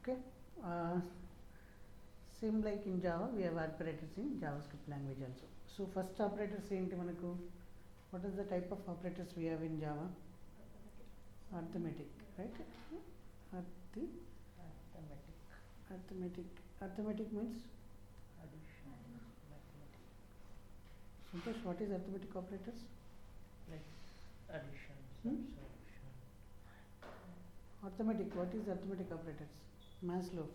Okay. Uh, Same like in Java, we have operators in JavaScript language also. So first operators ఏంటి మనకు? What is the type of operators we have in Java? Arithmetic, right? Arithmetic means addition, mathematics, Santosh, what is arithmetic operators? like addition, Hmm? subtraction. Arithmetic, what is arithmetic operators? Maths law.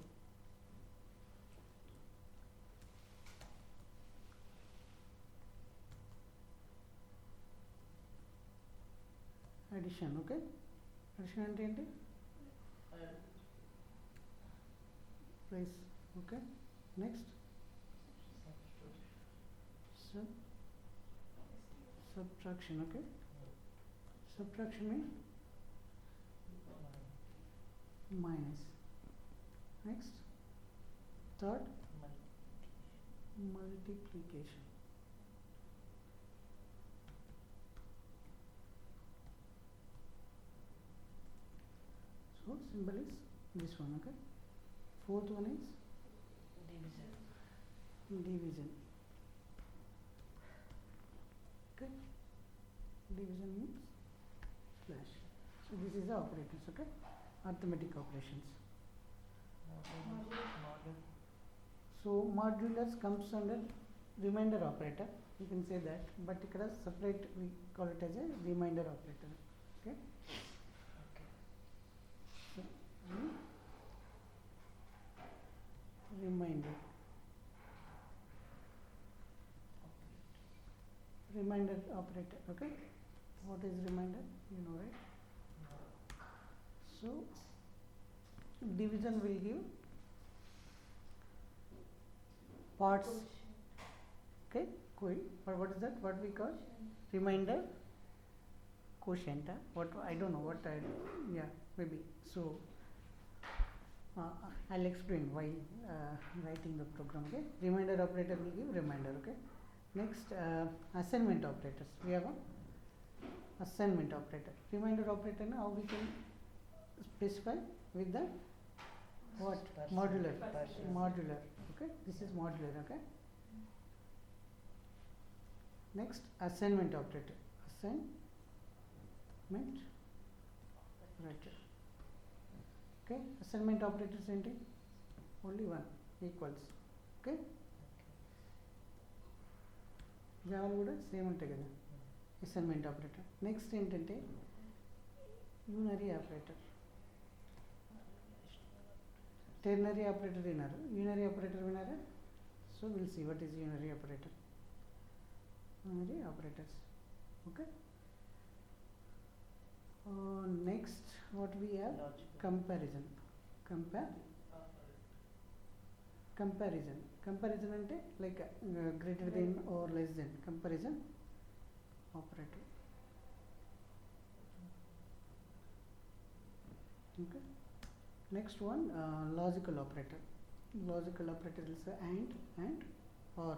Addition, okay? Addition అంటే ఏంటి? Price, okay? Next? Subtraction, okay? Subtraction means minus. Next? Third? Multiplication. So symbol is this one, okay? Fourth one is division. Okay? Division means slash. So this is the operators, okay? Arithmetic operations. So modulus comes under remainder operator. You can say that, but ikkada separate we call it as a remainder operator. Okay? So, remainder. Remainder operator, okay? What is remainder? You know, right? So division will give parts, okay? But what is that? What we call remainder quotient? What I don't know. What I yeah maybe. So I'll explain why writing the program. Okay, remainder operator will give remainder. Okay. Next, assignment operators. We have a assignment operator. Remainder operator. Now we can specify with the what? Modular. Modular. Okay. This is modular. Okay. Next, assignment operator. Assignment operator. Okay. Assignment operators ఏంటి? Only one equals. Okay. Java కూడా same ఉంటాయి కదా assignment operator. Next ఏంటంటే unary operator. Ternary operator విన్నారు, unary operator విన్నారా? So will see what is unary operator. Unary operators, okay. Next what we have comparison. Comparison అంటే like greater than or less than comparison operator. Okay. Next one logical operator. Logical operator is and or.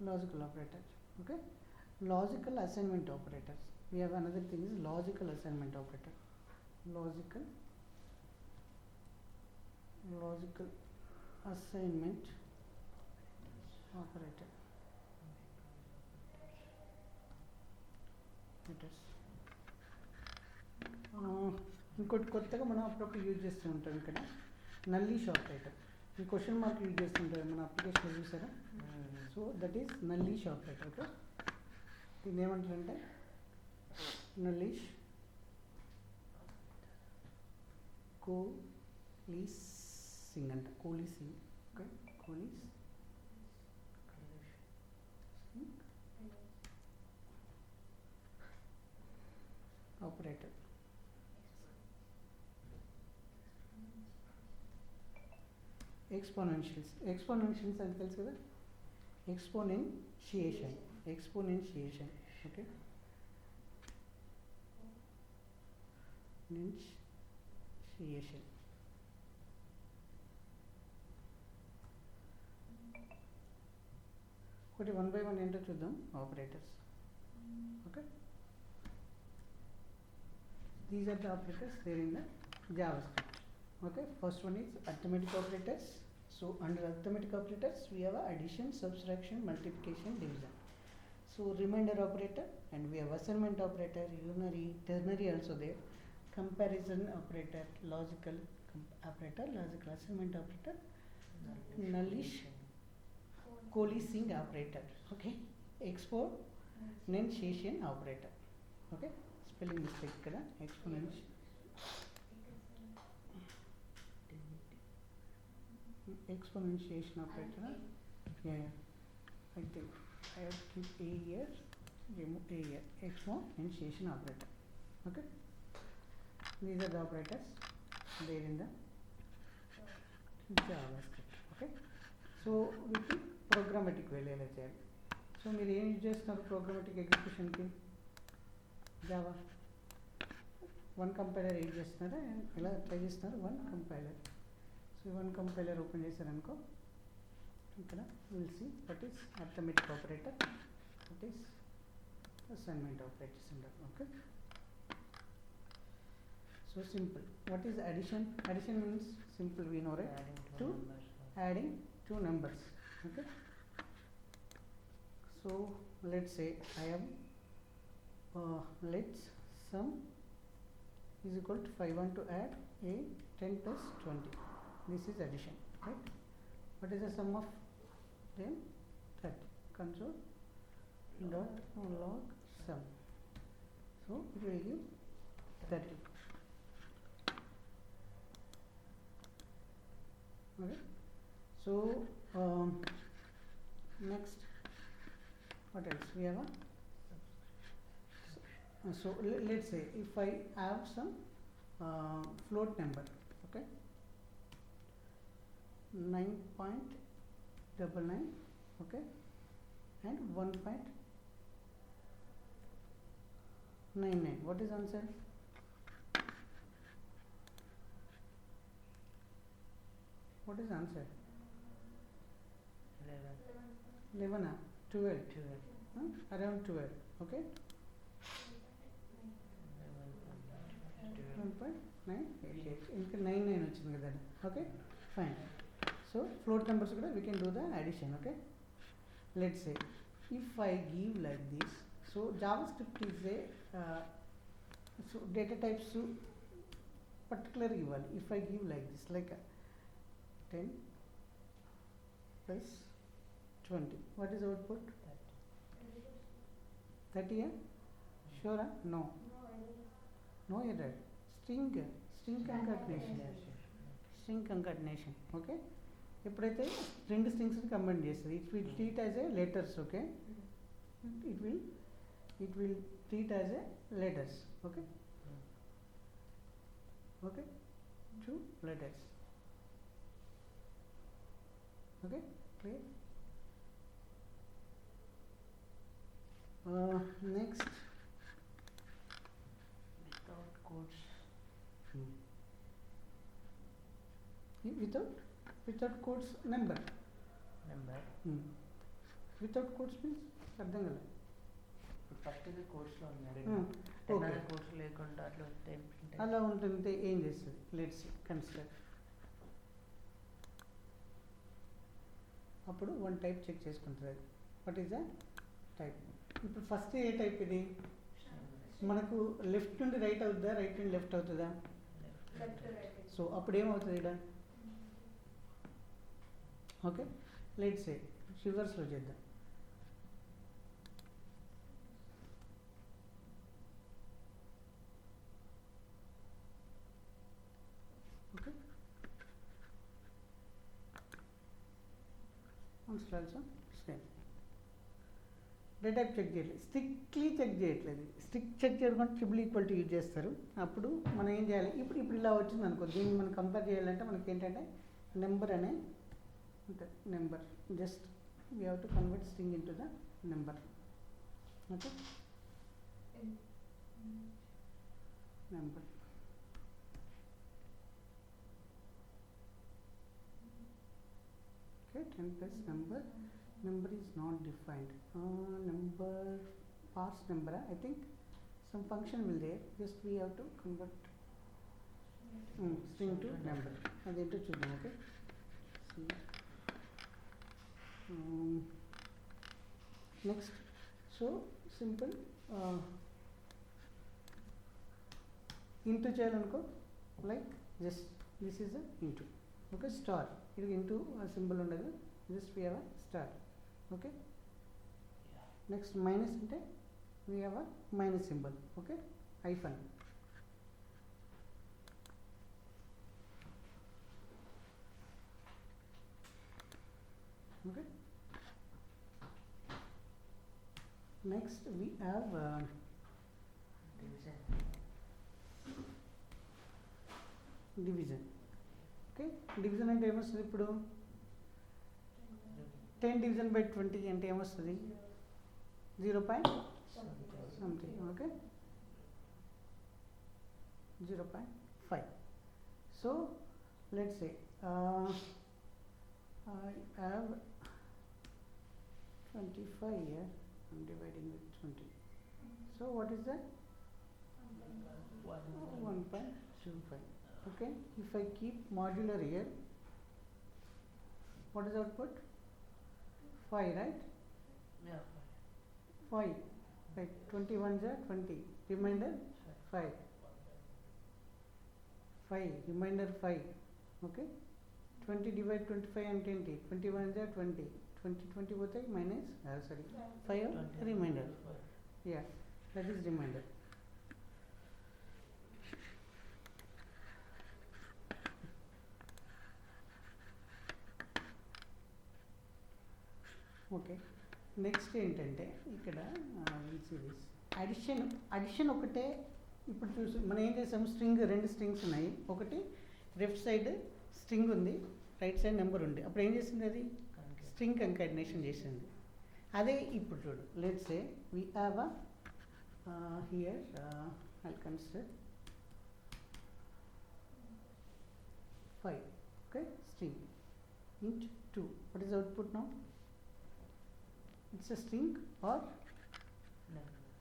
Logical operators, okay. Logical assignment operators. We have another thing is logical assignment operator. Logical assignment operator. ఇంకోటి కొత్తగా మనం అప్పుడప్పుడు use చేస్తూ ఉంటాం ఇక్కడ nullish operator. ఈ question mark use చేస్తుంటారు మన అప్లికేషన్ చూసారా? So that is nullish operator. Okay. దీన్ని ఏమంటారంటే నల్లిష్ కోలీసింగ్ అంట. Coalescing, okay. Coalescing operator. Exponentials అని తెలుసు కదా. Exponentiation, okay. ఎక్స్పోనెన్షియేషన్. ఒకటి 1 by 1 ఏంటో చూద్దాం. Operators, okay. These are the operators there in the JavaScript. Okay, first one is arithmetic operators. So under arithmetic operators we have addition, subtraction, multiplication, division. So remainder operator, and we have assignment operator, unary, ternary also there, comparison operator, logical operator, logical assignment operator, nullish, coalescing operator. Okay, exponentiation operator. Okay, spelling mistake kada, exponentiation. Exponentiation operator. Yeah, I think I have to keep a here, remove a here. Exponentiation operator. Okay, these are the operators there in the JavaScript. Okay, so with programmatic way ఎలా చేయాలి. So మీరు ఏం use చేస్తున్నారు programmatic ఎగ్జిక్యూషన్కి? Java one compiler use చేస్తున్నారా, ఎలా try చేస్తున్నారు? One compiler. So one compiler open చేశారనుకో, ఇక్కడ will see what is arithmetic operator, what is assignment operators అంటారు. Okay, so simple. What is addition? Addition means simple, we know, right? Adding two numbers. Okay, so let's say I am let's sum is equal to 5 want to add a 10 plus 20. This is addition, right? What is the sum of them? 30. Console dot log sum. So it will give 30. Okay, so next what else we have? So let's say if I have some float number, okay, 9.99, okay, and 1.99. What is answer? What is answer? 11 12 around 12. Okay, 1.988 ఇంకా 99 వచ్చింది కదా. Okay, fine. So float numbers కూడా we can do the addition. Okay, let's say if I give like this, so JavaScript is a so data types particular ఇవ్వాలి. If I give like this, like 10 plus 20, what is output? 30. Sure? No error. String concatenation. Okay, ఎప్పుడైతే రెండు స్ట్రింగ్స్ని combine చేస్తుంది, it will treat as a letters. Okay, it will treat as a letters. Okay, two letters. Okay, clear? Next, without quotes. Without quotes number. Without quotes means అర్థం కదా. First ఇది కోర్స్లో ఉన్నాడు, okay, course లేకుండా అట్లా అలా ఉంటుంటే ఏం చేస్తుంది? Let's consider. అప్పుడు వన్ టైప్ చెక్ చేసుకుంటుంది అది. What is the type? ఇప్పుడు ఫస్ట్ ఏ టైప్ ఇది? మనకు లెఫ్ట్ నుండి రైట్ అవుతుందా, రైట్ నుండి లెఫ్ట్ అవుతుందా? సో అప్పుడు ఏమవుతుంది ఇక్కడ? ఓకే, లెట్స్ సే రివర్స్లో చేద్దాం. Okay, also same. Data type check చేయట్లేదు, స్ట్రిక్ట్లీ చెక్ చేయట్లేదు. స్ట్రిక్ట్ చెక్ చేయకుండా ట్రిపుల్ ఈక్వల్ టు యూజ్ చేస్తారు. అప్పుడు మనం ఏం చేయాలి? ఇప్పుడు ఇలా వచ్చింది అనుకో, దీన్ని మనం కంపేర్ చేయాలంటే మనకి ఏంటంటే నెంబర్ అనే ఉంటుంది. Number just we have to convert string in to the number. Okay, number. Okay, 10 plus number is not defined. Number parse number, I think some function will there, just we have to convert string to number. అదేంటో చూద్దాం. Okay, next so simple into చేయాలనుకో, like just this is a into. Okay, star, ఇది into symbol ఉండదు, just we have a star. Okay, next minus అంటే we have a minus symbol. Okay, hyphen. Okay, next we have division. Okay, division అంటే ఏమొస్తుంది ఇప్పుడు? 10 division by 20 అంటే ఏమొస్తుంది? 0 point something. Okay, 0.5. So let's say I have 25 here. I'm dividing with 20. So what is that? 1.25. Okay, if I keep modular here, what is output? 5, right? Yeah. 5. Right, 21 is 20. Remainder 5. 5. Remainder 5. Okay. 20 divide 25 and 20. 21 is 20. 20 both are minus. Sorry. 5 remainder. Yeah, that is remainder. Okay, next ఏంటంటే ఇక్కడ addition ఒకటే. ఇప్పుడు చూసి మనం ఏం చేసాము, రెండు strings ఉన్నాయి. ఒకటి లెఫ్ట్ సైడ్ స్ట్రింగ్ ఉంది, రైట్ సైడ్ నెంబర్ ఉంది. అప్పుడు ఏం చేసింది అది? స్ట్రింగ్ కంకాటినేషన్ చేసింది. అదే ఇప్పుడు చూడు, let's say we have a here I consider 5. Okay, string int 2. What is the output now? It's a string or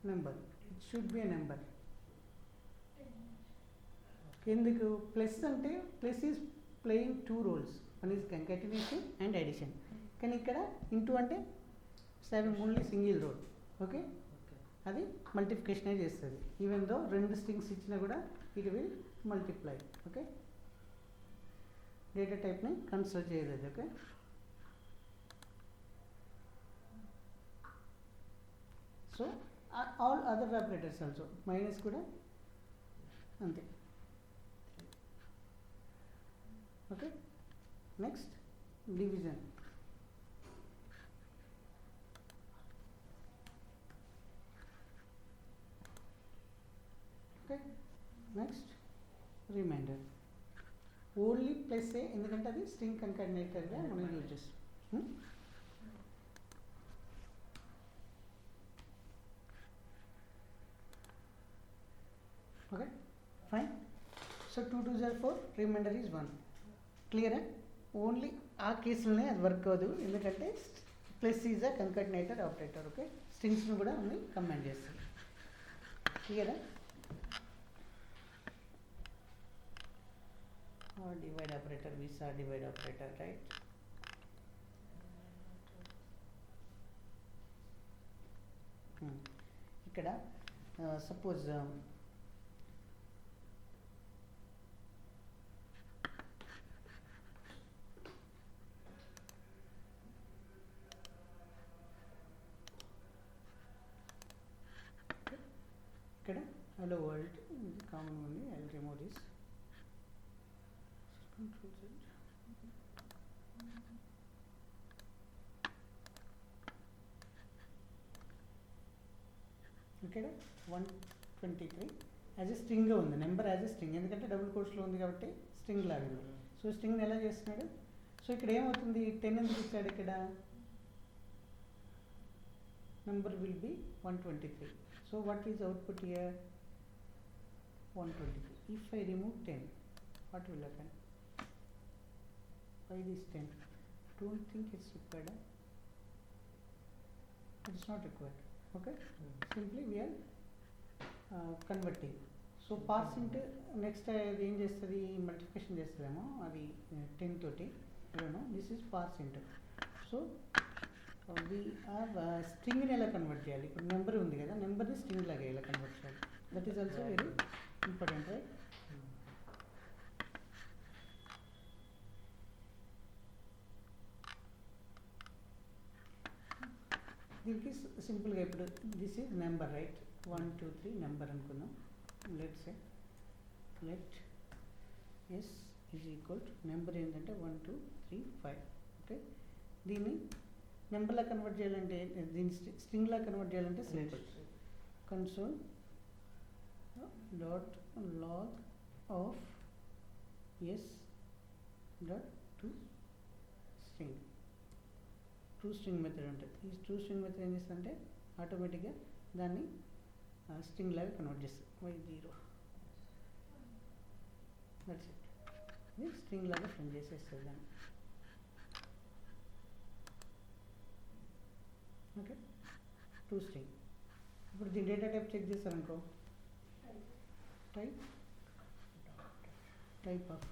number. It should be a number. ఎందుకు ప్లస్ అంటే plus is playing 2 roles. One is concatenation and addition. కానీ ఇక్కడ into అంటే only single role. Okay, అది మల్టిప్లికేషనే చేస్తుంది. Even though 2 strings ఇచ్చినా కూడా it will multiply. Okay, data టైప్ని కన్సిడర్ చేయలేదు. Okay, so all other operators also minus కూడా అంతే. Okay, next division. Okay, next remainder. Only plus ఏ, ఎందుకంటే అది స్ట్రింగ్ కంకాటినేటర్గా మనం యూజ్ చేస్తాం. Okay, fine. So 2 2s are 4, remainder is 1. క్లియరా? ఓన్లీ ఆ కేసులోనే అది వర్క్ అవ్వదు, ఎందుకంటే plus is a concatenator operator. Okay, స్ట్రింగ్స్ని కూడా అన్ని కంబైన్ చేస్తుంది. క్లియరా? Divide operator, we saw divide operator, right? ఇక్కడ సపోజ్ ఇక్కడ hello world ఇది కామన్ ఉంది. I will remove this. Control Z. ఇక్కడ 123 యాజ్ ఎ స్ట్రింగ్గా ఉంది, నెంబర్ యాజ్ ఎ స్ట్రింగ్, ఎందుకంటే డబుల్ కోట్స్లో ఉంది కాబట్టి స్ట్రింగ్ లాగింది. సో స్ట్రింగ్ని ఎలా చేస్తున్నాడు? సో ఇక్కడ ఏమవుతుంది, 10 ఎందుకు ఇచ్చాడు? ఇక్కడ number will be 123. So what is output here? 123. If I remove 10, what will happen? Why this 10? Don't think it's required. It's not required. Okay, simply we are converting. So parse int next అది ఏం చేస్తుంది, multiplication చేస్తుందేమో అది 10 తోటి. This is parse int. So we are స్ట్రింగ్ని ఎలా convert చేయాలి, ఇప్పుడు నెంబర్ ఉంది కదా, నెంబర్ని స్ట్రింగ్ లాగా ఎలా కన్వర్ట్ చేయాలి, that is also very important right. దీనికి సింపుల్గా ఇప్పుడు this is number right, 1 2 3 number అనుకుందాం. Let's say let S is equal to number ఏంటంటే 1 2 3 5. ఓకే, దీన్ని నెంబర్లా కన్వర్ట్ చేయాలంటే, దీన్ని స్ట్రింగ్లా కన్వర్ట్ చేయాలంటే simple, console dot log of S dot to string. True string method ఉంటుంది. ఈ ట్రూ స్ట్రింగ్ మెథడ్ ఏం చేస్తుందంటే ఆటోమేటిక్గా దాన్ని స్ట్రింగ్ లాగా కన్వర్ట్ చేస్తుంది. y0 that's it. ఇది స్ట్రింగ్ లాగా ప్రింట్ చేసేస్తుంది దాన్ని. Okay, true string. ఇప్పుడు దీని డేటా టైప్ చెక్ చేస్తారనుకో, type type of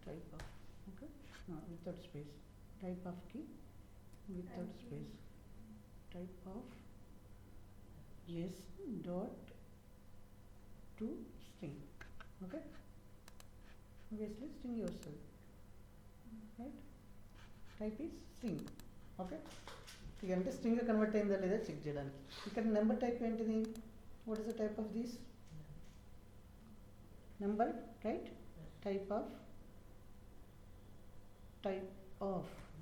type of, okay, no, without space, type of key without space, type of yes dot to string. Okay, obviously string yourself, right, type is string. Okay, ఇదంటే string convert అయిందా లేదా check చేయడానికి. ఇక్కడ number type ఏంటిది, what is the type of this number, right, type of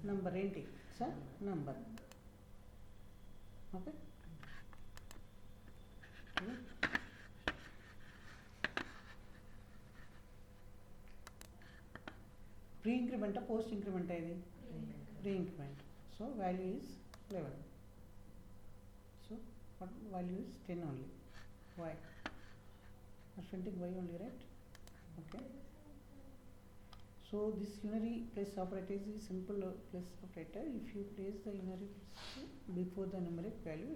number ఏంటి sir, number. Okay, pre ఇంక్రిమెంటా post ఇంక్రిమెంటా ఇది, pre increment. So value is 11. So what value is 10 only. Why? are printing y only, right? Okay, so this unary place operator is a simple place operator. If you place the unary before the numeric value,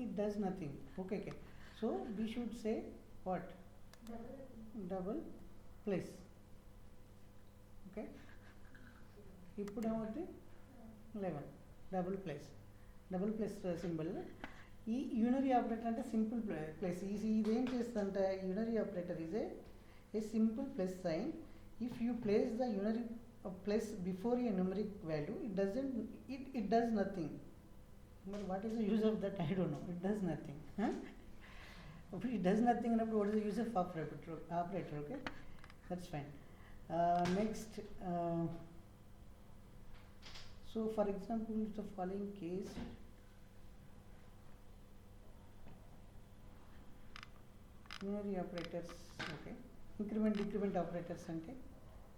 it does nothing. Okay, so we should say what, double place. Okay, ఇప్పుడు ఏమవుతుంది 11 double plus symbol. ఈ unary operator అంటే simple plus. ఇదేం చేస్తుందంటే unary operator is a simple plus sign. If you place the unary plus before a numeric value, it does nothing. మరి what is the use of that, I don't know. It does nothing. It does nothing అన్నప్పుడు what is the use of operator? Okay, that's fine. Next, so for example, the following case, unary operators, okay, increment decrement operators ante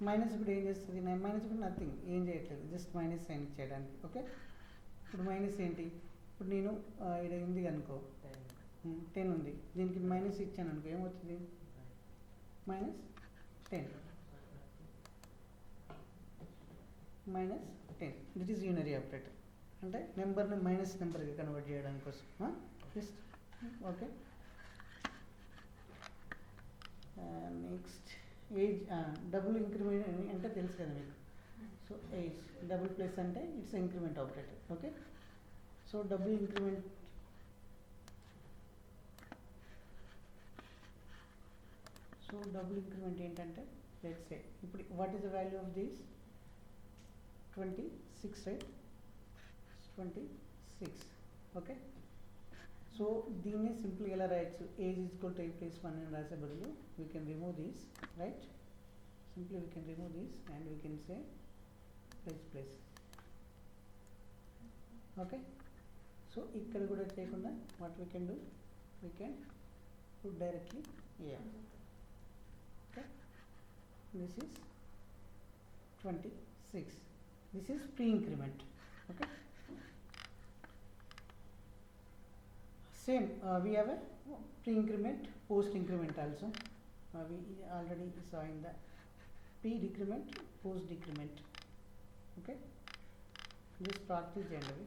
minus ఇప్పుడు ఏం చేస్తుంది, minus ఇప్పుడు nothing, ఏం చేయట్లేదు, just minus sign చేయడానికి. Okay, ఇప్పుడు minus ఏంటి, ఇప్పుడు నేను ఇక్కడ ఉంది అనుకో 10 ఉంది, దీనికి మైనస్ ఇచ్చాను అనుకో ఏమవుతుంది, -10 -10. దిట్ ఈస్ యూనరీ ఆపరేటర్. అంటే నెంబర్ని మైనస్ నెంబర్కి కన్వర్ట్ చేయడానికి కోసం. Just okay. Next age, double increment అంటే తెలుసు కదా మీకు. సో ఏజ్ డబుల్ ప్లస్ అంటే it's increment operator. Okay, so double increment, ఏంటంటే లెట్స్ సే ఇప్పుడు what is the value of this 26, right? 26. Okay, so దీన్ని సింపుల్ ఎలా రాయొచ్చు, age is equal to a plus 1 అని రాసే బదులు we can remove this, right? Simply we can remove this and we can say plus. Okay, so ఇక్కడ కూడా చేయకుండా what we can do, we can put directly a. Okay, this is 26. This is pre-increment. Okay, same we have a pre-increment, post-increment also. We already saw in the pre-decrement, post-decrement. Okay, just practice చేయండి అవి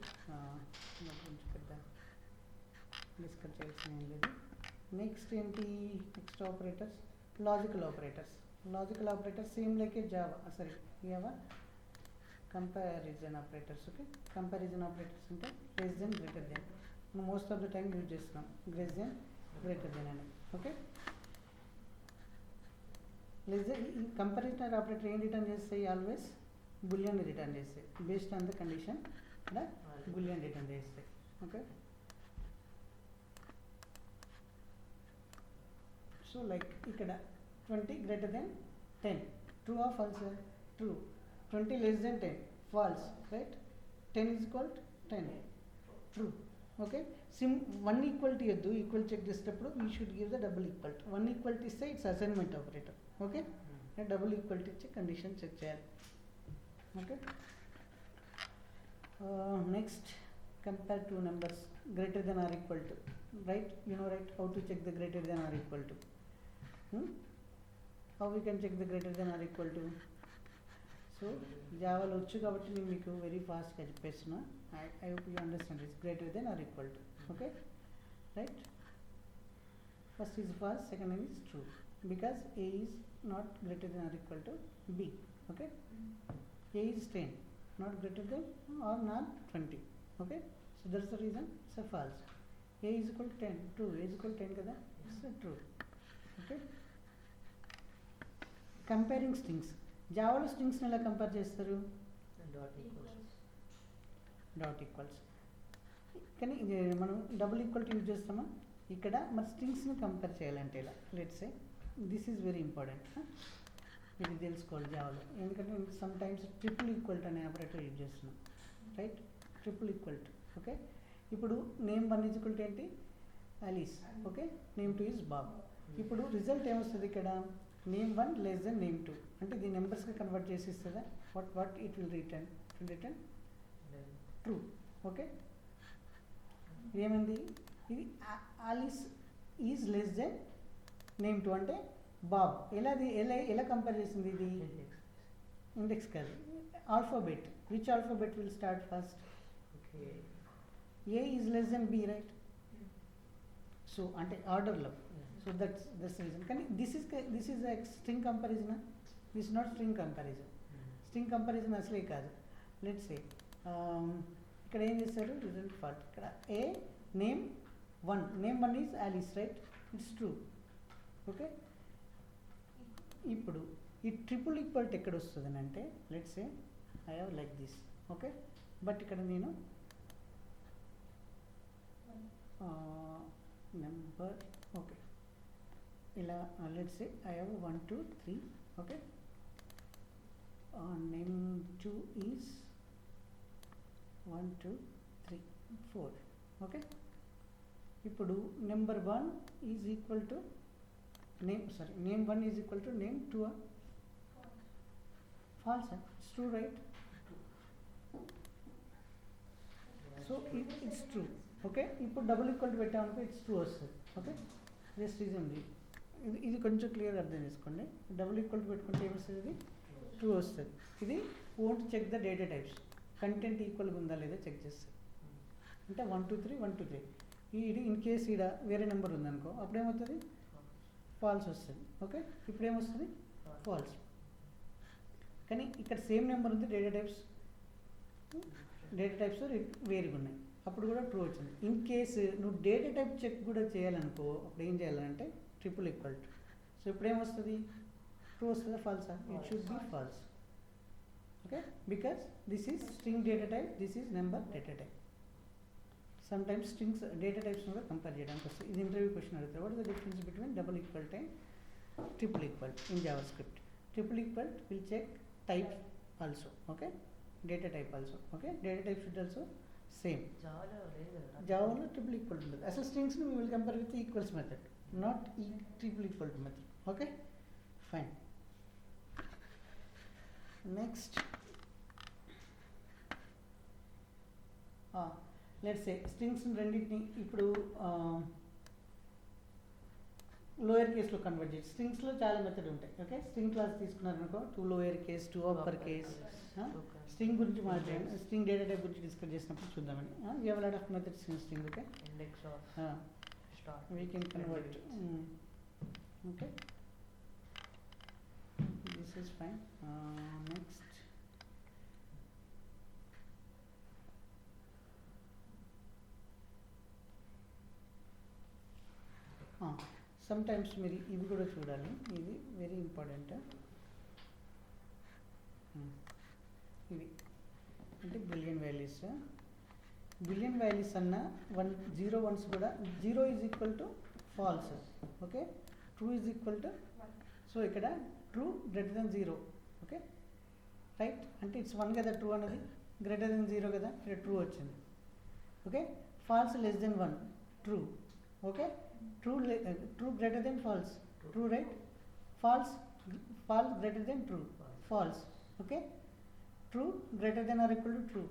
కొంచెం పెద్ద discuss చేయాల్సిన ఏం లేదు. Next ఏంటి, next operators, logical operators. Logical operators same like a Java, sorry Java comparison operators. Okay, comparison operators అంటే less than greater than, most of the time use చేస్తున్నాం లెస్ దెన్ గ్రేటర్ దెన్ అని. Okay, less than ఈ comparison operator ఏం return చేస్తాయి, always boolean return చేస్తాయి, based on the condition ఇక్కడ boolean return చేస్తాయి. Okay, so like ఇక్కడ 20 greater than 10, true or false? True. 20 less than 10, false, right? 10 is equal to 10, true. Okay, one equality yaddu, equal check chestappudu we should give the double equal to. One equality iste it's assignment operator. Okay, double equality ichi condition check cheyali. Okay, next, compare two numbers greater than or equal to, right? You know, right, how to check the greater than or equal to. How we can check the greater than or equal to? So జావాలో వచ్చు కాబట్టి నేను మీకు very ఫాస్ట్గా చెప్పేస్తున్నా. I hope you understand it's greater than or equal to. Okay, right, first is false, second is true, because A is not greater than or equal to B. Okay, A is 10, not greater than or not 20. Okay, so that's the reason it's a false. A is equal to 10, true, A is equal to 10 కదా, it's true. Okay, comparing strings. జావాలో స్ట్రింగ్స్ని ఎలా compare చేస్తారు, dot equals. కానీ ఇది మనం double equal use చేస్తామా ఇక్కడ, మరి స్ట్రింగ్స్ని కంపేర్ చేయాలంటే ఎలా, let's say this is very important, ఇది తెలుసుకోవాలి జావాలో. ఎందుకంటే సమ్ టైమ్స్ ట్రిపుల్ ఈక్వల్ అనే ఆపరేటర్ యూజ్ చేస్తున్నాం, రైట్? Triple equal. ఓకే, ఇప్పుడు నేమ్ 1 ఈజ్ ఈక్వల్ టు ఏంటి, Alice. Okay, name 2 is Bob. ఇప్పుడు రిజల్ట్ ఏమొస్తుంది ఇక్కడ, నేమ్ 1 లెస్ దెన్ నేమ్ 2 అంటే ఇది నెంబర్స్గా కన్వర్ట్ చేసి ఇస్తుందా, what it will return, true. Okay, ఏమైంది, ఇది Alice is less than name 2 అంటే బాబ్. ఎలా కంపేర్ చేసింది, ఇది ఇండెక్స్ కాదు, alphabet. Which alphabet will start first, A is less than B, right? So అంటే ఆర్డర్లో. So that's the reason. Can this is a string comparison. This is not string comparison. String comparison asle kaadu. Let's say ikkada em chesaru, result fault. Ikkada a name 1 is Alice, right? It's true. Okay, ఇప్పుడు ఈ triple equal to ఎక్కడ వస్తుంది అంటే, let's say I have like this. Okay, but ఇక్కడ నేను number, okay, ఇలా let's say I have 1 2 3. Okay, name 2 is 1 2 3 4. Okay, ఇప్పుడు number 1 is equal to name 1 is equal to name 2. False, it's true, right? So it's true. Okay, ఇప్పుడు double equal పెట్టామనుకో it's true వస్తుంది. Okay, just reason ఇది కొంచెం క్లియర్గా అర్థం చేసుకోండి. Double equal పెట్టుకుంటే ఏమొస్తుంది, ఇది ట్రూ వస్తుంది. ఇది won't check the data types, content ఈక్వల్గా ఉందా లేదా చెక్ చేస్తుంది. అంటే 1 2 3 1 2 3. ఇది ఇన్ కేస్ ఈడ వేరే నెంబర్ ఉందనుకో అప్పుడేమవుతుంది, ఫాల్స్ వస్తుంది. ఓకే, ఇప్పుడు ఏమొస్తుంది, ఫాల్స్. కానీ ఇక్కడ సేమ్ నెంబర్ ఉంది, డేటా టైప్స్ వేరుగా ఉన్నాయి, అప్పుడు కూడా ట్రూ వచ్చింది. ఇన్ కేసు నువ్వు డేటా టైప్ చెక్ కూడా చేయాలనుకో అప్పుడు ఏం చేయాలంటే ట్రిపుల్ ఈక్వల్ టు. సో ఇప్పుడు ఏమొస్తుంది, ట్రూ వస్తుందా, ఫాల్సా? It should be false. Okay, because this is string data type, this is number data type. Sometimes strings data types కూడా కంపేర్ చేయడానికి వస్తుంది. ఇది ఇంటర్వ్యూ క్వశ్చన్ అడుగుతారు, what is the difference between double equal and triple equal in JavaScript. Triple equal will check type also. Okay, data type also. Okay, data type should also same. జావాలో triple equal ఉంటుంది. అసలు స్ట్రింగ్స్ని we will compare with equals method, not triple equal to method. Okay, fine. Next, let's say strings రెండింటిని ఇప్పుడు lower కేస్లో convert చేసి స్ట్రింగ్స్లో చాలా method ఉంటాయి. Okay, string class తీసుకున్నారనుకో 2 lower case 2 upper case. String గురించి మాట్లాడండి, స్ట్రింగ్ డేటా టైప్ గురించి discuss చేసినప్పుడు చూద్దామని. You have lot of methods in string. Okay, index of star we can convert. Okay, this is fine. Next sometimes మీరు ఇవి కూడా చూడాలి, ఇది వెరీ ఇంపార్టెంట్. ఇవి అంటే బిలియన్ వాల్యూస్. బిలియన్ వాల్యూస్ అన్న 0 1s కూడా 0 is equal to false. Okay, true is equal to, so ఇక్కడ true greater than 0. Okay right, అంటే ఇట్స్ 1 కదా ట్రూ అనేది, గ్రేటర్ దెన్ 0 కదా, ఇక్కడ ట్రూ వచ్చింది. Okay, false less than 1 true. Okay, true greater than false, true, right? False greater than true, false. Okay, true greater than or equal to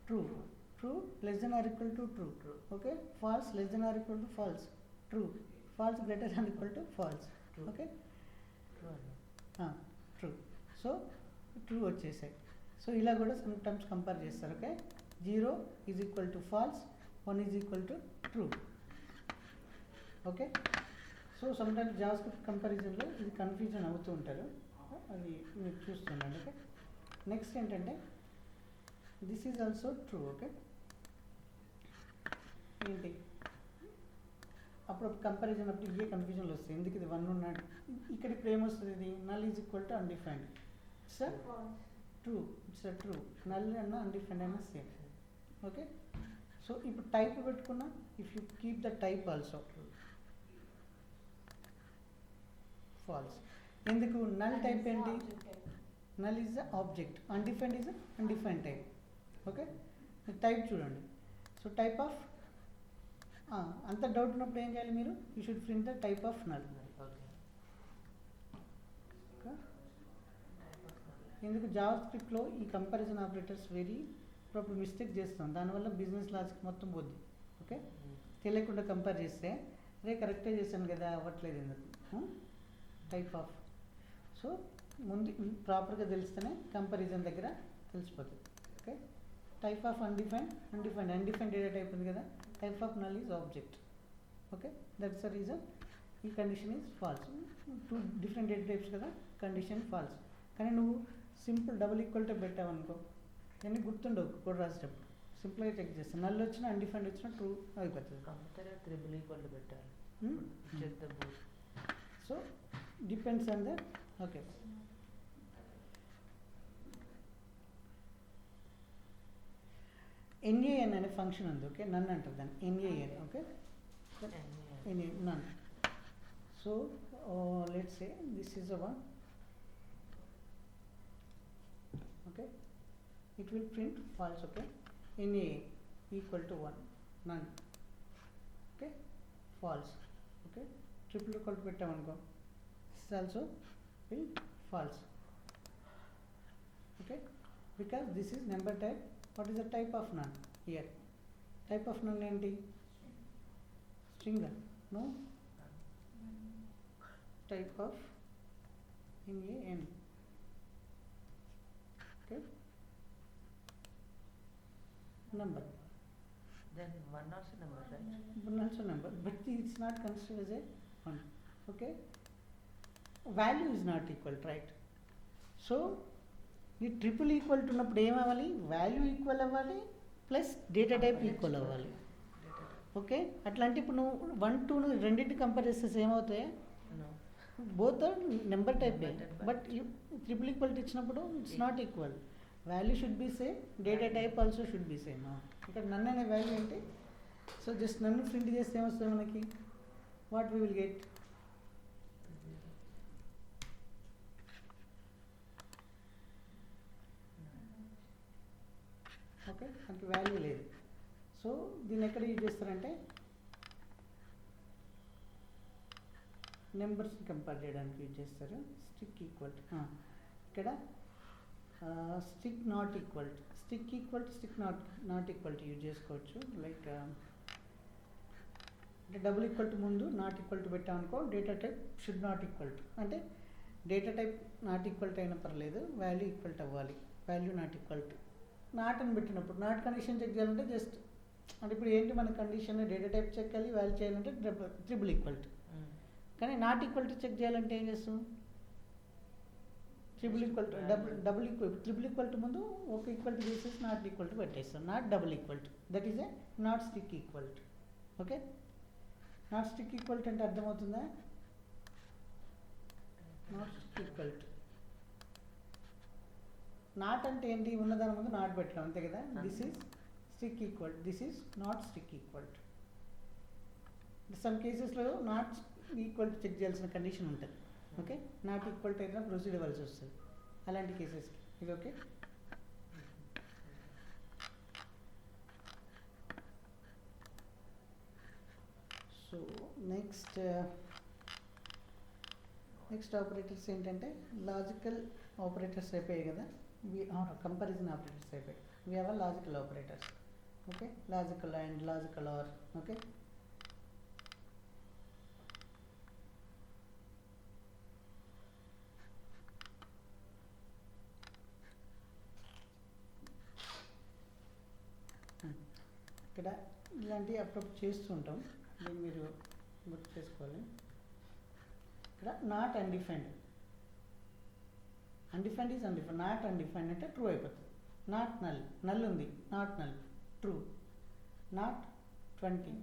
true less than or equal to true. Okay, false less than or equal to false, true. False greater than or equal to false. Okay, true. So true వచ్చేసాయి. So ఇలా కూడా sometimes compare చేస్తారు. Okay, 0 is equal to false, 1 is equal to true. Okay, so sometimes JavaScript కంపారిజన్లో ఇది confusion అవుతూ ఉంటారు, అది మీరు చూస్తున్నాను. ఓకే, నెక్స్ట్ ఏంటంటే this is also true. Okay, ఏంటి అప్పుడు కంపారిజన్ అప్పుడు ఇవే కన్ఫ్యూజన్లు వస్తాయి, ఎందుకు ఇది 1 ఉన్నాడు, ఇక్కడ ఇప్పుడు ఏమొస్తుంది, ఇది null is equal to undefined. It's true, it's true. Null అన్న అన్డిఫైన్డ్ అయినా సేమ్. ఓకే, సో ఇప్పుడు టైప్ పెట్టుకున్నా, if you keep the type also false. ఎందుకు, నల్ టైప్ ఏంటి, null is the object, undefined is undefined type. Okay, type చూడండి. So type of, అంత doubt ఉన్నప్పుడు ఏం చేయాలి మీరు, you should print the type of null. ఎందుకు జావాస్క్రిప్ట్లో ఈ కంపారిజన్ ఆపరేటర్స్ వెరీ అప్పుడు మిస్టేక్ చేస్తాం, దానివల్ల బిజినెస్ లాజిక్ మొత్తం పోద్ది. ఓకే, తెలియకుండా కంపేర్ చేస్తే రే కరెక్టే చేశాను కదా అవ్వట్లేదు ఎందుకు, టైప్ ఆఫ్. సో ముందు ప్రాపర్గా తెలిస్తేనే కంపారిజన్ దగ్గర తెలిసిపోతుంది. Okay, type of undefined data type ఉంది కదా, type of null is object. Okay, that's the reason ఈ condition is false. 2 different data types కదా, కండిషన్ ఫాల్స్. కానీ నువ్వు సింపుల్ డబుల్ ఈక్వల్ టు పెట్టావనుకో, ఇవన్నీ గుర్తుండవు కూడా రాసేటప్పుడు, సింపుల్గా చెక్ చేస్తాను, నల్ వచ్చినా అన్డిఫైన్డ్ వచ్చినా ట్రూ అయిపోతుంది. కంపల్సరీ ట్రిపుల్ ఈక్వల్ పెట్టాలి. Check the both. So depends on the. Okay, NaN అనే ఫంక్షన్ ఉంది. ఓకే, నన్ అంటారు దాన్ని, NaN. Okay, NA NaN. So let's say this is a 1. Okay, it will print false. Okay, NA equal to 1, none. Okay, false. Okay, triple equal to pettamఅనుకో, this also will false. Okay, because this is number type. What is the type of none here? Type of none ఏంటి, string. No, type of NAN. Okay, number. Then 1 also number, right? 1 also number, but it's not considered as a 1. Okay, value is not equal, right? So ఈ triple equal to ఉన్నప్పుడు ఏమవ్వాలి, value equal అవ్వాలి plus data type equal అవ్వాలి. Okay, అట్లాంటి ఇప్పుడు నువ్వు 1 2 రెండింటి compare చేస్తే ఏమవుతాయి, both number type, but triple equal ఇచ్చినప్పుడు it's not equal. Value should be same, data type also should be same. ఇక్కడ నన్ను అనే వాల్యూ ఏంటి, సో జస్ట్ నన్ను ప్రింట్ చేస్తే ఏమొస్తుంది మనకి, what we will get, okay, మనకి వాల్యూ లేదు. సో దీన్ని ఎక్కడ యూజ్ చేస్తారంటే నెంబర్స్ని కంపేర్ చేయడానికి యూజ్ చేస్తారు. స్టిక్ ఈక్వల్ ఇక్కడ stick not equal, stick equal to stick not equal to use చేసుకోవచ్చు. లైక్ అంటే డబుల్ ఈక్వల్ టు ముందు నాట్ ఈక్వల్ టు పెట్టామనుకో data type should not equal to, అంటే data type not equal to అయినా పర్లేదు, value equal to అవ్వాలి, value not equal to. Not అని పెట్టినప్పుడు నాట్ కండిషన్ చెక్ చేయాలంటే జస్ట్ అంటే ఇప్పుడు ఏంటి మన కండిషన్ డేటా టైప్ చెక్ చేయాలి, వాల్యూ చేయాలంటే ట్రిపుల్ ఈక్వల్ టు. కానీ నాట్ ఈక్వల్ టు చెక్ చేయాలంటే ఏం చేస్తాం, triple equal to double equal triple equal to ముందు ఒక ఈక్వల్ టు చేసేసి నాట్ ఈక్వల్ టు పెట్టేస్తాం, not double equal to, that is a not strict equal to. Okay, not strict equal to అంటే అర్థమవుతుందా, not strict equal to. Not అంటే ఏంటి, ఉన్నదాని ముందు నాట్ పెట్టడం అంతే కదా. This is strict equal, this is not strict equal to. Some కేసెస్లో నాట్ ఈక్వల్ టు చెక్ చేయాల్సిన కండిషన్ ఉంటుంది. ఓకే, నాట్ ఈక్వల్ టు అయితే ప్రొసీడ్ అవ్వాల్సి వస్తుంది అలాంటి కేసెస్కి. ఇది ఓకే. సో నెక్స్ట్ ఆపరేటర్స్ ఏంటంటే లాజికల్ ఆపరేటర్స్ అయిపోయాయి కదా, కంపారిజన్ ఆపరేటర్స్ అయిపోయాయి. We have logical operators. Okay, logical and logical or. Okay, ఇక్కడ ఇలాంటివి అప్పుడప్పుడు చేస్తుంటాం, దీన్ని మీరు గుర్తు చేసుకోవాలి. ఇక్కడ not undefined, undefined is undefined, not undefined అంటే ట్రూ అయిపోతుంది. నాట్ నల్, నల్ ఉంది, not null true. Not 20,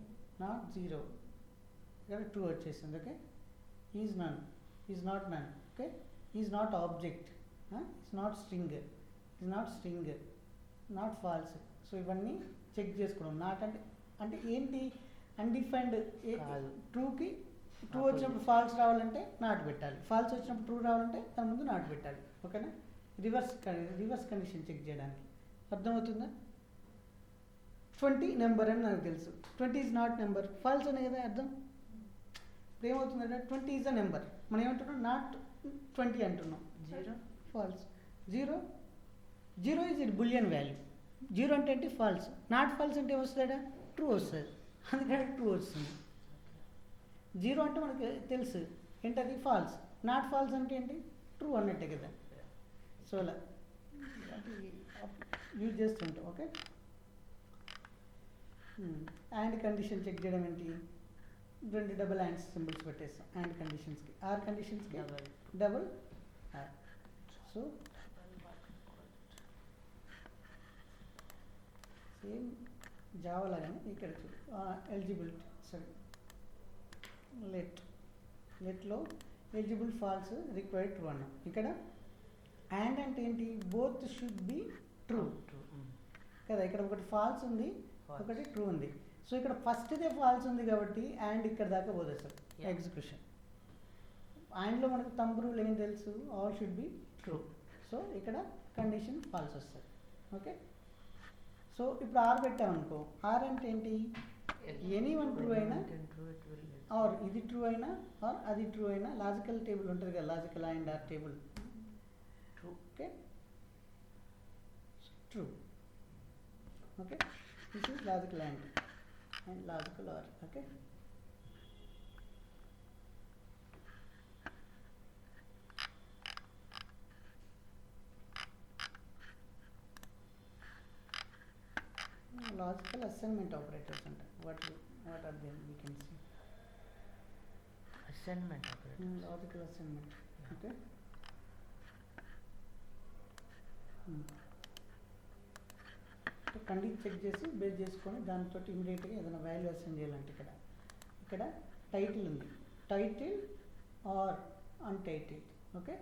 not 0, ఇక్కడ ట్రూ వచ్చేసింది. Okay, is NaN, is not NaN. Okay, is not object, is not string, is not string, not false. So ఇవన్నీ check చేసుకోవడం. Not అంటే అంటే ఏంటి, undefined. ట్రూకి true వచ్చినప్పుడు ఫాల్స్ రావాలంటే నాట్ పెట్టాలి, ఫాల్స్ వచ్చినప్పుడు ట్రూ రావాలంటే దాని ముందు నాట్ పెట్టాలి. ఓకేనా, రివర్స్ కండిషన్ చెక్ చేయడానికి. అర్థమవుతుందా. 20 నెంబర్ అని నాకు తెలుసు, 20 ఈజ్ నాట్ నెంబర్, ఫాల్స్ అనే కదా అర్థం. ఇప్పుడు ఏమవుతుందంటే 20 ఈజ్ అ నెంబర్, మనం ఏమంటున్నాం నాట్ 20 అంటున్నాం, false. 0 is it boolean value. 0 అంటే ఏంటి, ఫాల్స్. నాట్ ఫాల్స్ అంటే వస్తుందా, ట్రూ వస్తుంది, అందుకని ట్రూ వస్తుంది. 0 అంటే మనకి తెలుసు ఏంటది, ఫాల్స్. నాట్ ఫాల్స్ అంటే ఏంటి, ట్రూ అన్నట్టే కదా. సో అలా యూజ్ చేస్తుంటాం. ఓకే, అండ్ కండిషన్ చెక్ చేయడం ఏంటి, 2 డబుల్ అండ్ సింబల్స్ పెట్టేస్తాం అండ్ కండిషన్స్కి. ఆర్ కండిషన్స్కి double or. So same Java లాగానే ఇక్కడ ఎలిజిబిలిటీ, సరే లెట్లో ఎలిజిబుల్ ఫాల్స్ రిక్వైర్డ్ ట్రూ అన్నాం. ఇక్కడ అండ్ అంటే ఏంటి, బోత్ షుడ్ బి ట్రూ కదా. ఇక్కడ ఒకటి ఫాల్స్ ఉంది, ఒకటి ట్రూ ఉంది. సో ఇక్కడ ఫస్ట్దే ఫాల్స్ ఉంది కాబట్టి అండ్ ఇక్కడ దాకా పోదు అసలు ఎగ్జిక్యూషన్. అండ్లో మనకు తంబ్ రూల్ ఏం తెలుసు, all should be true. So ఇక్కడ కండిషన్ ఫాల్స్ వస్తుంది. ఓకే, సో ఇప్పుడు ఆర్ పెట్టామనుకో, ఆర్ అంటే ఏంటి, ఎనీ వన్ ట్రూ అయినా ఆర్ ఇది ట్రూ అయినా ఆర్ అది ట్రూ అయినా, లాజికల్ టేబుల్ ఉంటుంది కదా, logical and or table true. Okay, true. Okay, this is logical and logical or. Okay, logical assignment operators అంటే what are they, we can see assignment logical assignment. Okay, condition check చేసి base చేసుకొని దాంతో ఇమీడియట్గా ఏదైనా value assign చేయాలంటే ఇక్కడ title ఉంది, title are untitled. Okay,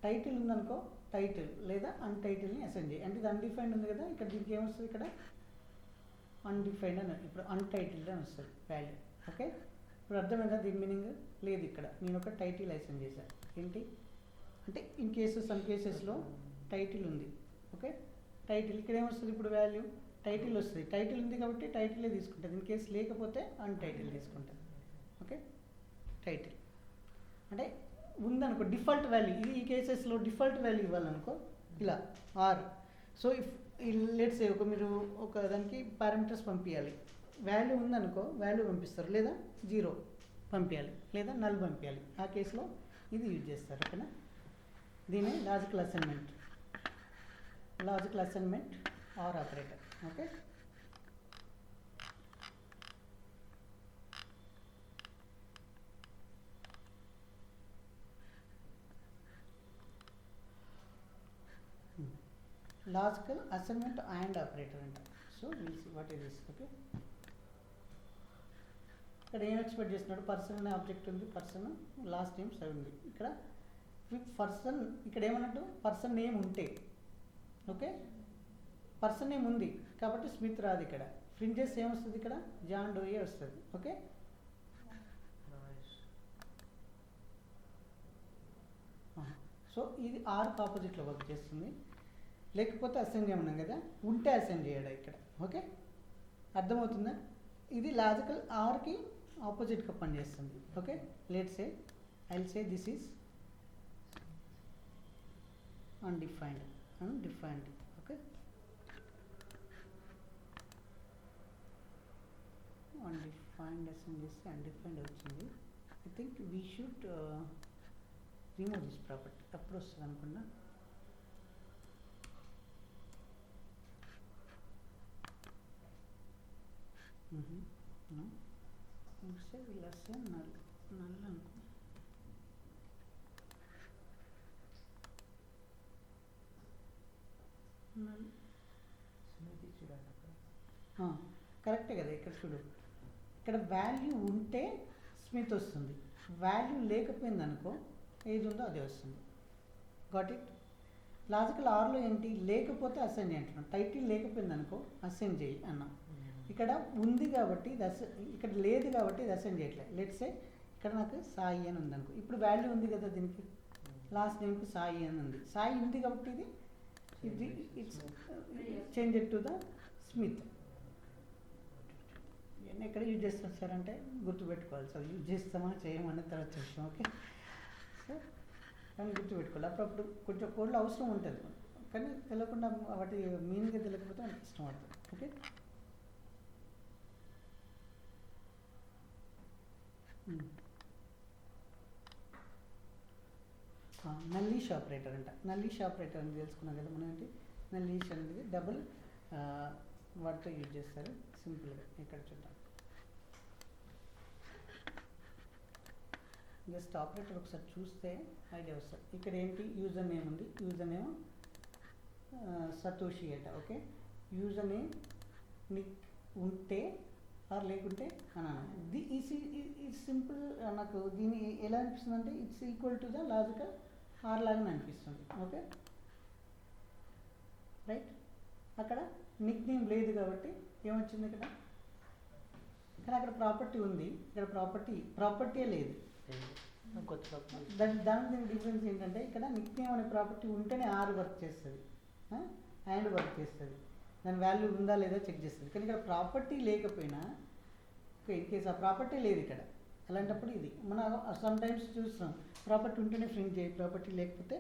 title ఉందనుకో టైటిల్ లేదా అన్టైటిల్ని అసైన్ చేయి. అంటే ఇది అన్డిఫైన్డ్ ఉంది కదా, ఇక్కడ దీనికి ఏమొస్తుంది, ఇక్కడ అన్డిఫైన్డ్ అని, ఇప్పుడు అన్టైటిల్డ్ అని వస్తుంది వాల్యూ. ఓకే, ఇప్పుడు అర్థమైందా దీని మీనింగ్ లేదు. ఇక్కడ నేను ఒక టైటిల్ అసైన్ చేశాను. ఏంటి అంటే ఇన్ కేసెస్ సమ్ కేసెస్లో టైటిల్ ఉంది. ఓకే, టైటిల్ ఇక్కడ ఏమొస్తుంది, ఇప్పుడు వాల్యూ టైటిల్ వస్తుంది. టైటిల్ ఉంది కాబట్టి టైటిలే తీసుకుంటుంది. ఇన్ కేసు లేకపోతే అన్టైటిల్ తీసుకుంటుంది. ఓకే, టైటిల్ అంటే ఉందనుకో డిఫాల్ట్ వాల్యూ, ఈ కేసెస్లో డిఫాల్ట్ వాల్యూ ఇవ్వాలనుకో ఇలా or. So if let's say మీరు ఒక దానికి పారామీటర్స్ పంపించాలి, వాల్యూ ఉందనుకో వాల్యూ పంపిస్తారు, లేదా జీరో పంపించాలి, లేదా నల్ పంపించాలి. ఆ కేసులో ఇది యూజ్ చేస్తారు. ఓకేనా? దీని logical assignment or operator. Okay, logical assignment and operator అంట. So will see what is this. Okay, ఇక్కడ ఏం ఎక్స్పెక్ట్ చేస్తున్నాడు? పర్సన్ అనే ఆబ్జెక్ట్ ఉంది, పర్సన్ లాస్ట్ నేమ్ సై ఉంది. ఇక్కడ విత్ పర్సన్, ఇక్కడ ఏమన్నట్టు పర్సన్ నేమ్ ఉంటే, ఓకే పర్సన్ నేమ్ ఉంది కాబట్టి స్మిత్ రాదు. ఇక్కడ ఫ్రింజెస్ ఏమొస్తుంది? ఇక్కడ జాన్ డోయే వస్తుంది. ఓకే, సో ఇది ఆర్కి ఆపోజిట్లో వర్క్ చేస్తుంది. లేకపోతే అసైన్ చేయమన్నాం కదా, ఉంటే అసైన్ చేయడా ఇక్కడ. ఓకే, అర్థమవుతుందా? ఇది లాజికల్ ఆర్కి ఆపోజిట్గా పనిచేస్తుంది. Okay, let's say I will say this is undefined. Okay, undefined assign చేస్తే అన్డిఫైన్డ్ వచ్చింది. I think we should remove this property. అప్పుడు వస్తుంది అనుకున్నా. No, say we'll assign null అనుకో. కరెక్టే కదా. ఇక్కడ చూడు, ఇక్కడ వాల్యూ ఉంటే స్మిత్ వస్తుంది, వాల్యూ లేకపోయింది అనుకో ఏది ఉందో అదే వస్తుంది. Got it? లాజికల్ ఆర్లో ఏంటి? లేకపోతే అసైన్ చేయంటున్నాం. టైటిల్ లేకపోయింది అనుకో అసైన్ చేయి అన్నా. ఇక్కడ ఉంది కాబట్టి ఇది ఇక్కడ లేదు కాబట్టి ఇది అసైన్ చేయట్లేదు. లెట్స్ సే ఇక్కడ నాకు సాయి అని ఉంది అనుకో. ఇప్పుడు వాల్యూ ఉంది కదా దీనికి, లాస్ట్ నేమ్కి సాయి అని ఉంది. సాయి ఉంది కాబట్టి ఇది it's change it to the Smith. ఇవన్నీ ఎక్కడ యూజ్ చేస్తాం సార్ అంటే గుర్తుపెట్టుకోవాలి. సార్ యూజ్ చేస్తామా చేయమని తర్వాత చూస్తాం. ఓకే, సో కానీ గుర్తుపెట్టుకోవాలి. అప్పుడప్పుడు కొంచెం కోడ్లో అవసరం ఉంటుంది, కానీ తెలియకుండా వాటి మీనింగ్ తెలియకపోతే మనకి ఇష్టం అవుతుంది. ఓకే, నల్లీష్ ఆపరేటర్ అంట. నల్లీష్ ఆపరేటర్ అని తెలుసుకున్నాం కదా మనం. ఏంటి నల్లీష్ అనేది? డబుల్ వాటితో యూజ్ చేస్తారు సింపుల్గా. ఇక్కడ చూద్దాం. జస్ట్ ఆపరేటర్ ఒకసారి చూస్తే ఐడియా వస్తుంది. ఇక్కడ ఏంటి? యూజర్ నేమ్ ఉంది, యూజర్ నేమ్ సతోషి అట. ఓకే, యూజర్ నేమ్ నిక్ ఉంటే ఆర్ లేకుంటే అన్నాను. ఈ సింపుల్ నాకు దీన్ని ఎలా అనిపిస్తుంది అంటే it's equal to the logical are లాగానే అనిపిస్తుంది. Okay right. అక్కడ నిక్ నేమ్ లేదు కాబట్టి ఏమొచ్చింది ఇక్కడ? కానీ అక్కడ ప్రాపర్టీ ఉంది, ఇక్కడ ప్రాపర్టీయే లేదు. దానికి డిఫరెన్స్ ఏంటంటే ఇక్కడ నిక్ నేమ్ అనే ప్రాపర్టీ ఉంటేనే ఆర్ వర్క్ చేస్తుంది, అండ్ వర్క్ చేస్తుంది, దాని వాల్యూ ఉందా లేదా చెక్ చేస్తుంది. కానీ ఇక్కడ ప్రాపర్టీ లేకపోయినా, ఓకే ఇన్ కేసు ఆ ప్రాపర్టీ లేదు ఇక్కడ, అలాంటప్పుడు ఇది మనం సమ్ టైమ్స్ చూస్తాం. ప్రాపర్టీ ఉంటేనే ప్రింట్ చేయి, ప్రాపర్టీ లేకపోతే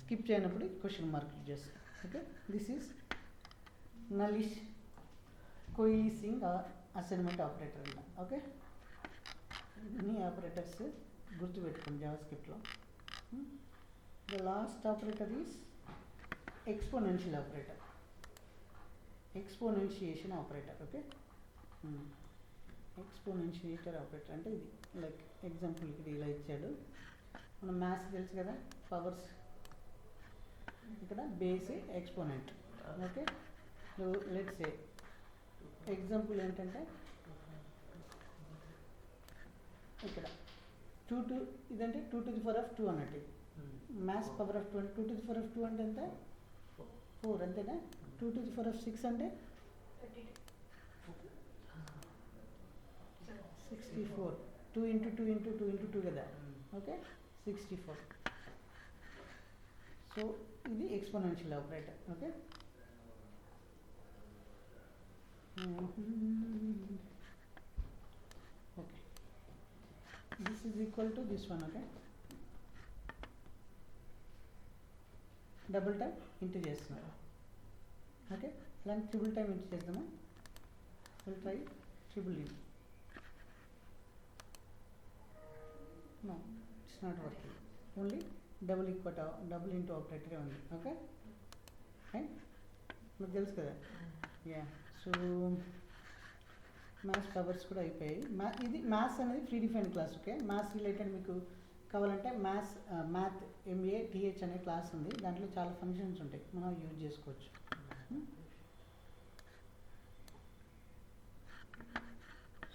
స్కిప్ చేయనప్పుడు క్వశ్చన్ మార్క్ యూజ్ చేస్తాం. ఓకే, this is nullish coalescing assignment operator అంట. ఓకే, ఇన్ని ఆపరేటర్స్ గుర్తుపెట్టుకోండి జావా స్క్రిప్ట్లో. The last operator is exponential operator, exponentiation operator. Okay, exponentiator operator అంటే ఇది. లైక్ ఎగ్జాంపుల్ ఇక్కడ ఇలా ఇచ్చాడు, మన మ్యాథ్స్ తెలుసు కదా, పవర్స్. ఇక్కడ base exponent. Okay, let's say example ఏంటంటే ఇక్కడ 2 ఇదంటే 2 to the power of 2 అన్నట్టు. Maths power of 2 2 to the power of 2 అంటే ఎంత? 4 అంతేనా? 2 to the power of 6 అంటే 64. 2 into 2 into 2 into 2 కదా. ఓకే, 64. సో ఇది exponential operator. Okay, okay this is equal to this one. Okay, double time into చేస్తున్నారు. Okay, అలాంటి triple time into చేద్దామా? Will try triple in. No, it's not working. Only double into operator only. Okay? Fine? మీకు తెలుసు కదా. Yeah so maths powers కూడా అయిపోయాయి. ఇది maths అనేది free define class. Okay, maths related మీకు కావాలంటే మ్యాథ్ MATH అనే క్లాస్ ఉంది. దాంట్లో చాలా ఫంక్షన్స్ ఉంటాయి, మనం యూజ్ చేసుకోవచ్చు.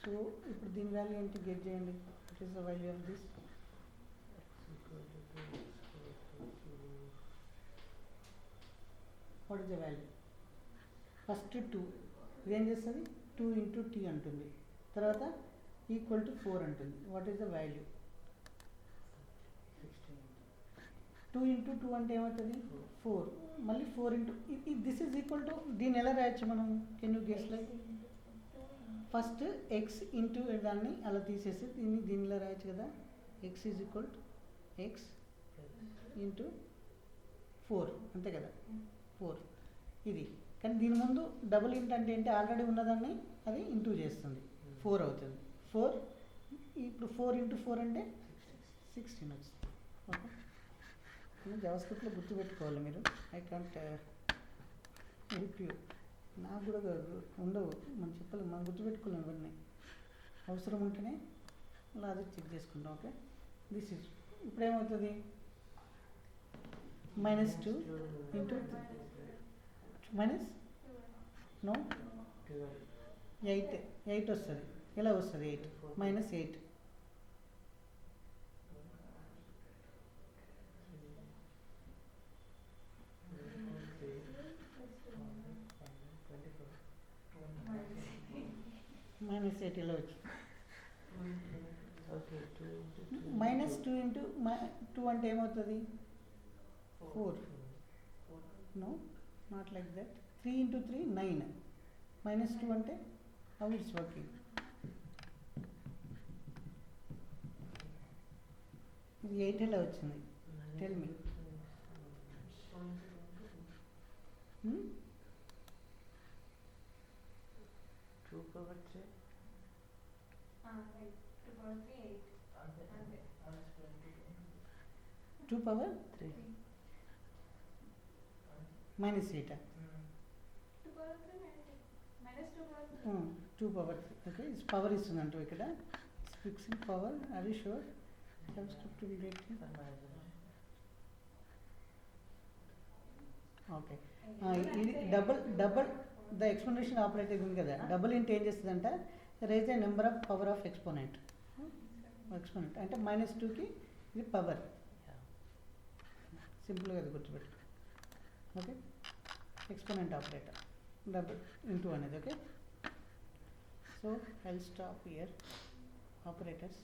సో ఇప్పుడు దీని వాల్యూ ఏంటి గెట్ చేయండి. It is the value of this. What is the value? First 2 ఇదేం చేస్తుంది? 2 into t అంటుంది. తర్వాత ఈక్వల్ టు 4 అంటుంది. What is the value? 2 into 2 అంటే ఏమవుతుంది? 4. మళ్ళీ 4 into this is equal to, దీన్ని ఎలా రాయొచ్చు మనం? Can you guess like? First x into దాన్ని అలా తీసేసి దీనిలో రాయొచ్చు కదా. x is equal to x into 4 అంతే కదా. 4 ఇది. కానీ దీని ముందు డబుల్ ఇంట్ అంటే ఏంటి? ఆల్రెడీ ఉన్నదాన్ని అది ఇంటూ చేస్తుంది. 4 అవుతుంది. 4 ఇప్పుడు 4 into 4 అంటే 16 వచ్చింది. ఓకే, జావాస్క్రిప్ట్లో గుర్తుపెట్టుకోవాలి మీరు. I can't help you. నాకు కూడా ఉండవు, మనం చెప్పలేము, మనం గుర్తుపెట్టుకోలేము ఇవన్నీ. అవసరం ఉంటేనే లాజిక్ చెక్ చేసుకుంటాం. ఓకే, దిస్ ఈజ్ ఇప్పుడు ఏమవుతుంది? -2 ఇంటూ మైనస్ నో 8 వస్తుంది. ఎలా వస్తుంది? 8 -8. -8 ఎలా వచ్చింది? -2 into 2 అంటే ఏమవుతుంది? 4. No, not like that. 3 into 3 9. -2 అంటే హౌ ఇట్స్ వర్కింగ్? ఇది 8 ఎలా వచ్చింది? Tell me. 2 power 3. 2 power 3. -8. 2 power 3. Okay, it's power ఇస్తుందంట ఇక్కడ. Fixing power. Are you sure? Subscript will get. Okay, ఇది డబుల్ ద ఎక్స్పోనెన్షియల్ ఆపరేటర్ ఉంది కదా. డబుల్ ఇంట్ ఏం చేస్తుందంట? Raise the number of power of exponent అంటే -2కి ఇది పవర్. సింపుల్గా అది గుర్తుపెట్టు. Okay, exponent operator double into అనేది. Okay, so I will stop here. Operators